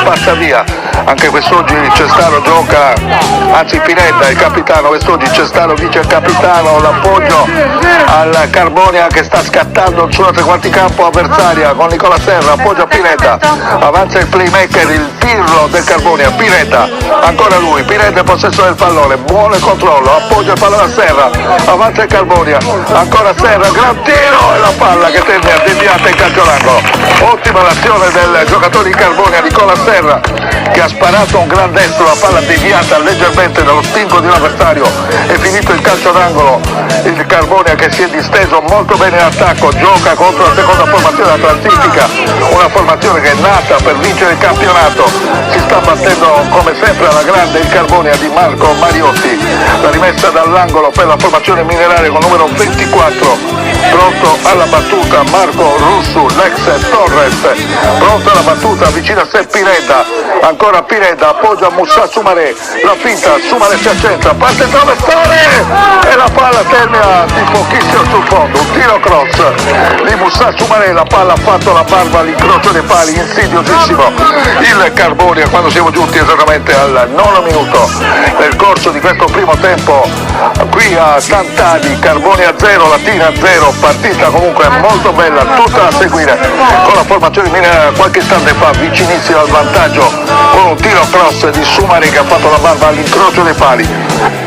passa via. Anche quest'oggi Cestaro gioca, anzi Pineda il capitano, quest'oggi Cestaro vice capitano, l'appoggio al Carbonia che sta scattando sulla tre quarti campo avversaria con Nicola Serra, appoggio a Pineda, avanza il playmaker, il pirlo del Carbonia, Pineda, ancora lui, Pineda in possesso del pallone, buon controllo, appoggio il pallone a Serra, avanza il Carbonia, ancora Serra, gran tiro e la palla che termina deviata in calcio d'angolo. Ottima l'azione del giocatore di Carbonia, Nicola Serra, che ha sparato un gran destro, la palla deviata leggermente dallo stinco di un avversario, è finito il calcio d'angolo. Il Carbonia che si è disteso molto bene in attacco, gioca contro la seconda formazione della classifica, una formazione che è nata per vincere il campionato, si sta battendo come sempre alla grande il Carbonia di Marco Mariotti, la rimessa dall'angolo per la formazione minerale con numero 24, pronto alla battuta Marco Russu, l'ex Torres, pronto alla battuta vicino a sé Pineda, ancora Pineda, appoggia a Moussa Soumaré, la finta, Soumaré si accentra, parte il traversone e la palla termina di pochissimo sul fondo, un tiro cross di Moussa Soumaré, la palla ha fatto la barba all'incrocio dei pali, insidiosissimo il Carbonia quando siamo giunti esattamente al 9 minuto nel corso di questo primo tempo qui a Sant'Adi, Carbonia 0, Latina 0, partita comunque molto bella, tutta da seguire con la formazione minerale qualche istante fa vicinissimo al vantaggio con un tiro cross di Soumaré che ha fatto la barba all'incrocio dei pali.